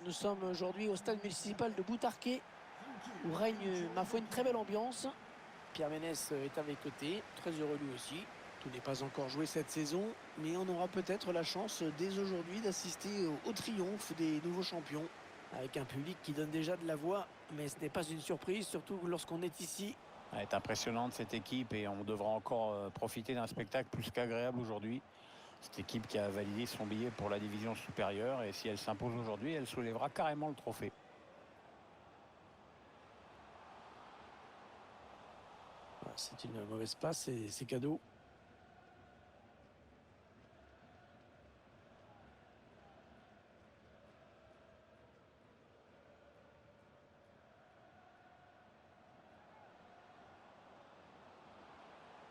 Nous sommes aujourd'hui au stade municipal de Boutarquet, où règne, ma foi, une très belle ambiance. Pierre Ménès est à mes côtés, très heureux lui aussi. Tout n'est pas encore joué cette saison, mais on aura peut-être la chance dès aujourd'hui d'assister au triomphe des nouveaux champions, avec un public qui donne déjà de la voix, mais ce n'est pas une surprise, surtout lorsqu'on est ici. Elle est impressionnante cette équipe et on devra encore profiter d'un spectacle plus qu'agréable aujourd'hui. Cette équipe qui a validé son billet pour la division supérieure et si elle s'impose aujourd'hui, elle soulèvera carrément le trophée. Voilà, c'est une mauvaise passe et c'est cadeau.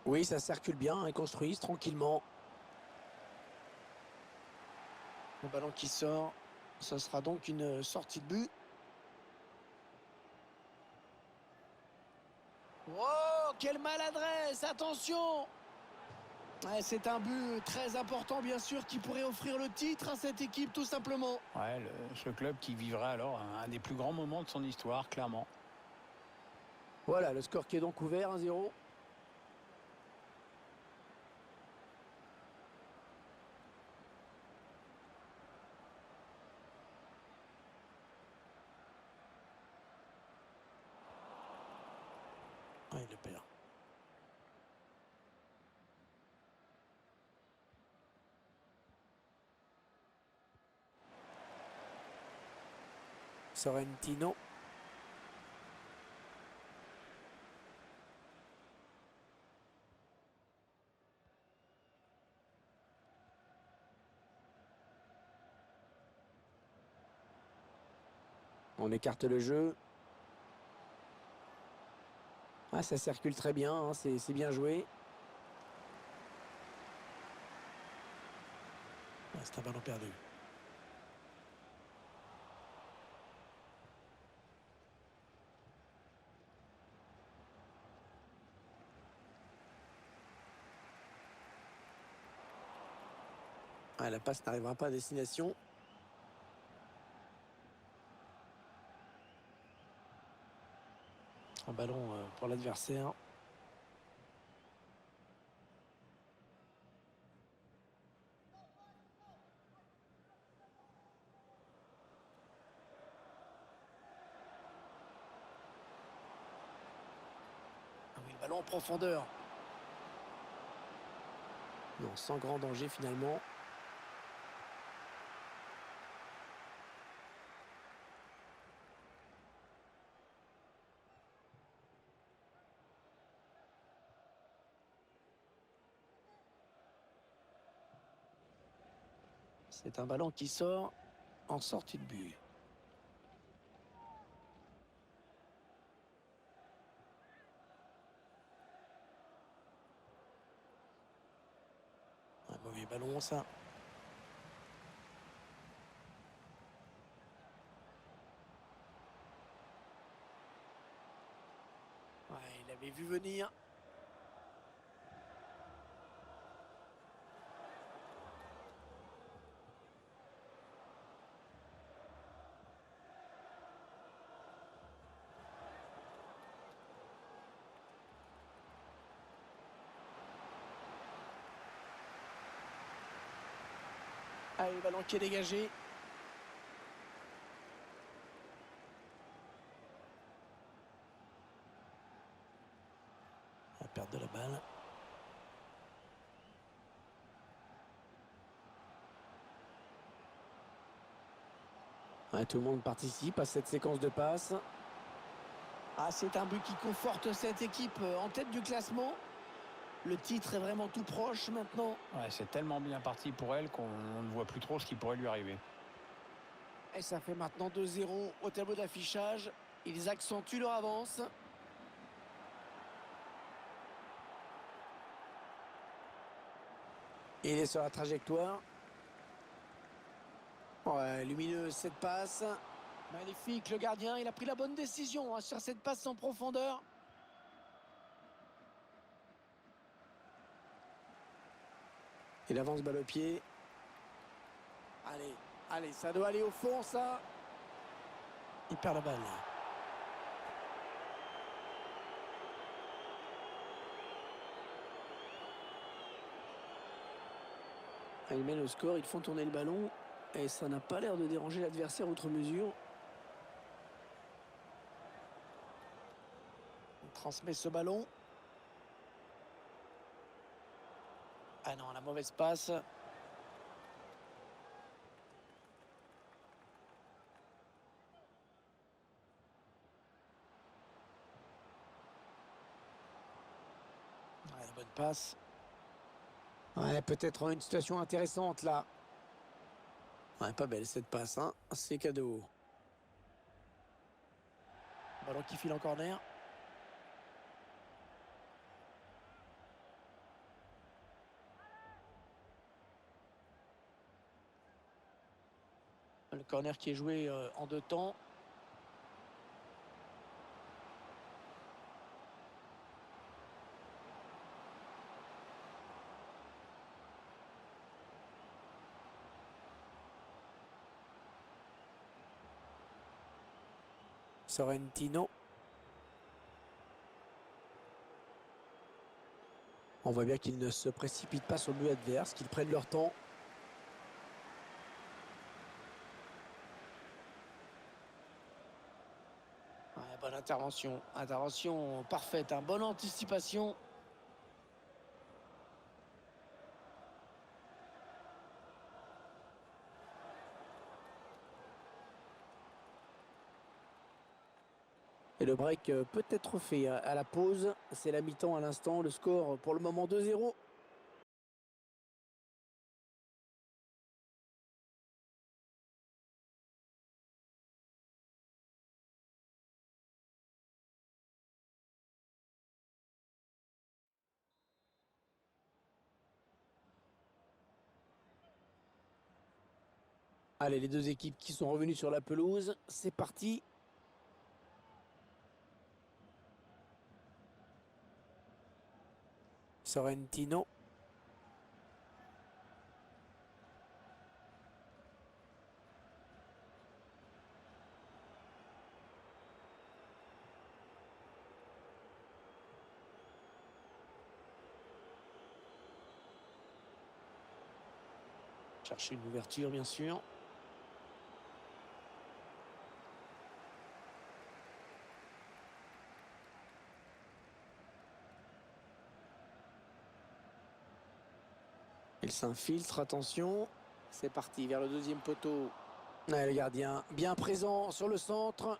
Oui, ça circule bien, ils construisent tranquillement. Le ballon qui sort, ça sera donc une sortie de but. Oh, quelle maladresse! Attention! Ouais, c'est un but très important, bien sûr, qui pourrait offrir le titre à cette équipe, tout simplement. Ouais, ce club qui vivra alors un des plus grands moments de son histoire, clairement. Voilà, le score qui est donc ouvert, 1-0. Ah, il le perd. Sorrentino. On écarte le jeu. Ah, ça circule très bien, hein, c'est bien joué. Ah, c'est un ballon perdu. Ah, la passe n'arrivera pas à destination. Un ballon pour l'adversaire. Ah oui, le ballon en profondeur. Non, sans grand danger finalement. C'est un ballon qui sort en sortie de but. Un mauvais ballon, ça. Ouais, il avait vu venir. Allez, le ballon qui est dégagé. La perte de la balle. Ouais, tout le monde participe à cette séquence de passes. Ah, c'est un but qui conforte cette équipe en tête du classement. Le titre est vraiment tout proche maintenant. Ouais, c'est tellement bien parti pour elle qu'on ne voit plus trop ce qui pourrait lui arriver. Et ça fait maintenant 2-0 au tableau d'affichage. Ils accentuent leur avance. Il est sur la trajectoire. Ouais, lumineuse cette passe. Magnifique, le gardien, il a pris la bonne décision hein, sur cette passe en profondeur. Il avance balle au pied. Allez, allez, ça doit aller au fond, ça. Il perd la balle. Il mène au score, ils font tourner le ballon et ça n'a pas l'air de déranger l'adversaire outre mesure. On transmet ce ballon. Ah non, la mauvaise passe. La bonne passe. Ouais, peut-être une situation intéressante là. Ouais, pas belle cette passe, hein. C'est cadeau. Ballon qui file en corner. Le corner qui est joué en 2 temps. Sorrentino. On voit bien qu'ils ne se précipitent pas sur le but adverse, qu'ils prennent leur temps. Ouais, bonne intervention. Intervention parfaite, hein. Bonne anticipation. Et le break peut être fait à la pause. C'est la mi-temps à l'instant. Le score pour le moment 2-0. Allez, les deux équipes qui sont revenues sur la pelouse. C'est parti. Sorrentino. Chercher une ouverture, bien sûr. Il s'infiltre, attention. C'est parti vers le deuxième poteau. Ouais, le gardien bien présent sur le centre.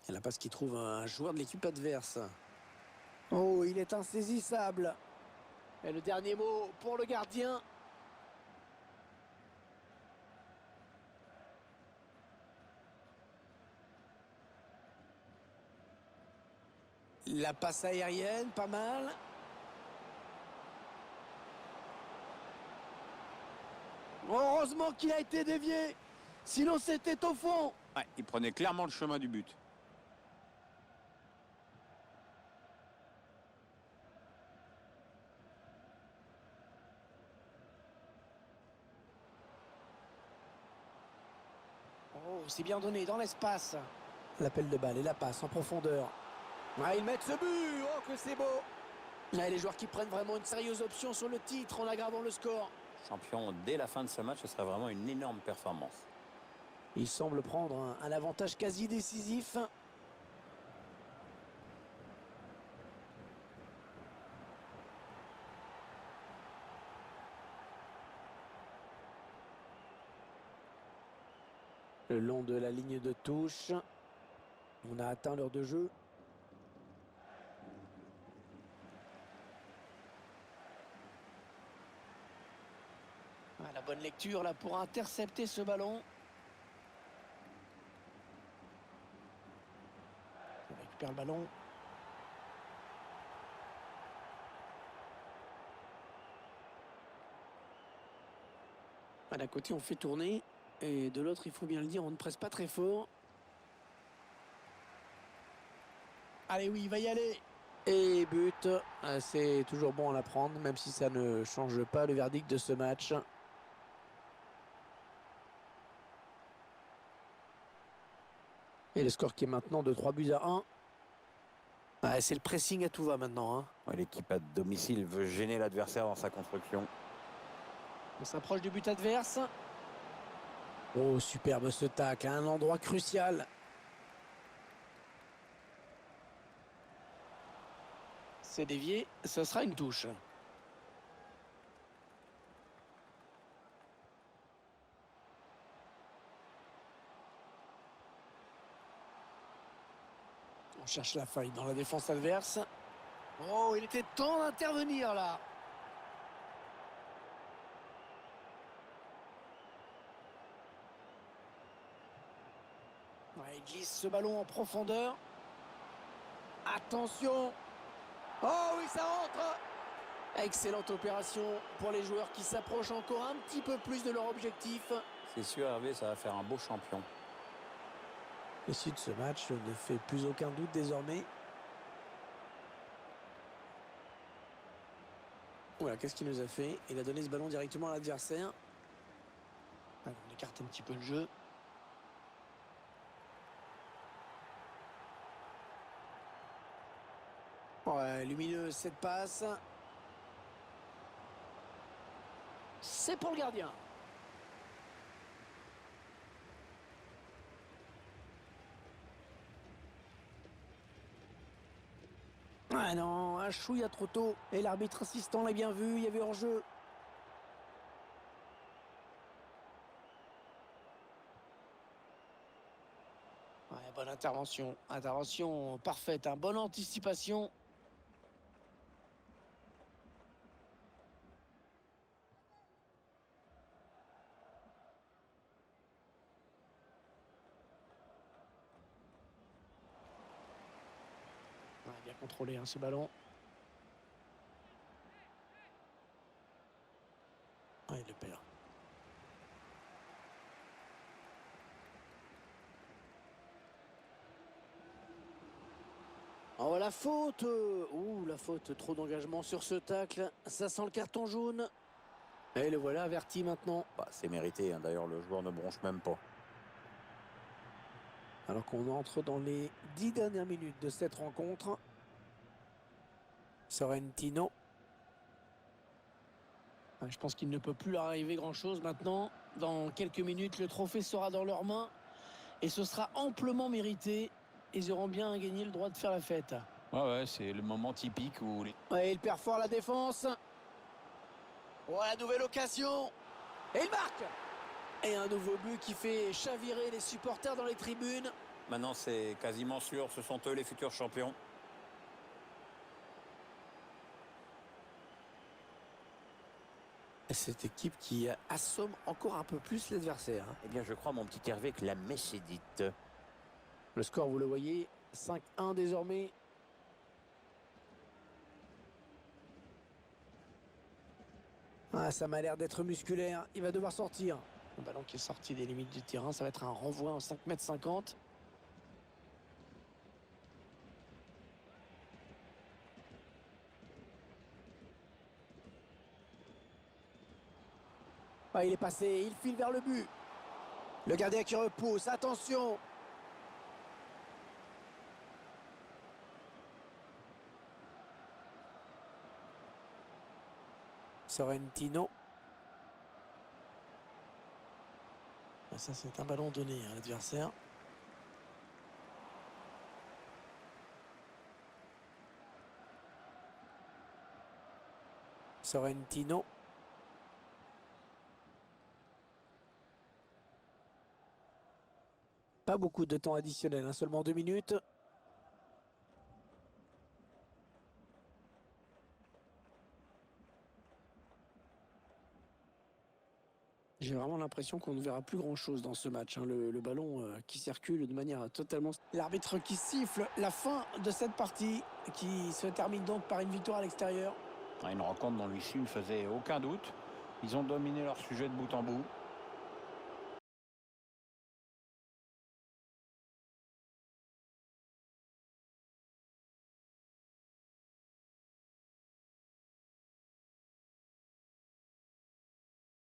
Et la passe qui trouve un joueur de l'équipe adverse. Oh, il est insaisissable. Et le dernier mot pour le gardien. La passe aérienne, pas mal. Heureusement qu'il a été dévié. Sinon, c'était au fond. Ouais, il prenait clairement le chemin du but. Oh, c'est bien donné dans l'espace. L'appel de balle et la passe en profondeur. Ah, ils mettent ce but. Oh, que c'est beau. Ah, les joueurs qui prennent vraiment une sérieuse option sur le titre en aggravant le score. Champion dès la fin de ce match, ce serait vraiment une énorme performance. Il semble prendre un avantage quasi décisif. Le long de la ligne de touche. On a atteint l'heure de jeu. Ah, la bonne lecture là pour intercepter ce ballon. On récupère le ballon. Ah, d'un côté on fait tourner et de l'autre il faut bien le dire on ne presse pas très fort. Allez oui il va y aller. Et but. C'est toujours bon à la prendre, même si ça ne change pas le verdict de ce match. Et le score qui est maintenant de 3-1. C'est le pressing à tout va maintenant. Ouais, l'équipe à domicile veut gêner l'adversaire dans sa construction. On s'approche du but adverse. Oh, superbe ce tacle, à un endroit crucial. C'est dévié, ce sera une touche. On cherche la faille dans la défense adverse. Oh, il était temps d'intervenir là. Ouais, il glisse ce ballon en profondeur. Attention. Oh oui, ça rentre. Excellente opération pour les joueurs qui s'approchent encore un petit peu plus de leur objectif. C'est sûr, Hervé, ça va faire un beau champion. L'issue de ce match ne fait plus aucun doute désormais. Voilà, qu'est-ce qu'il nous a fait? Il a donné ce ballon directement à l'adversaire. On écarte un petit peu le jeu. Ouais, lumineux cette passe. C'est pour le gardien. Ah non, un chouïa trop tôt. Et l'arbitre assistant l'a bien vu, il y avait hors-jeu. Ouais, bonne intervention. Intervention parfaite, bonne anticipation. Ouais, bien contrôlé ce ballon. Ouais, il le perd. Oh, la faute. Ouh, la faute. Trop d'engagement sur ce tacle. Ça sent le carton jaune. Et le voilà averti maintenant. Bah, c'est mérité, hein. D'ailleurs, le joueur ne bronche même pas. Alors qu'on entre dans les 10 dernières minutes de cette rencontre. Sorrentino. Je pense qu'il ne peut plus leur arriver grand-chose maintenant. Dans quelques minutes, le trophée sera dans leurs mains. Et ce sera amplement mérité. Ils auront bien gagné le droit de faire la fête. Ouais, c'est le moment typique où... Ouais, il perd fort la défense. Oh, la nouvelle occasion. Et il marque. Et un nouveau but qui fait chavirer les supporters dans les tribunes. Maintenant, c'est quasiment sûr, ce sont eux les futurs champions. Cette équipe qui assomme encore un peu plus l'adversaire. Eh bien, je crois, mon petit Hervé, que la messe est dite. Le score, vous le voyez, 5-1 désormais. Ça m'a l'air d'être musculaire. Il va devoir sortir. Le ballon qui est sorti des limites du terrain, ça va être un renvoi en 5,50 m. Il est passé, il file vers le but. Le gardien qui repousse, attention. Sorrentino. Ça, c'est un ballon donné à l'adversaire. Sorrentino. Pas beaucoup de temps additionnel, seulement 2 minutes. J'ai vraiment l'impression qu'on ne verra plus grand-chose dans ce match. Le ballon qui circule de manière totalement... L'arbitre qui siffle la fin de cette partie, qui se termine donc par une victoire à l'extérieur. Une rencontre dont l'issue ne faisait aucun doute. Ils ont dominé leur sujet de bout en bout.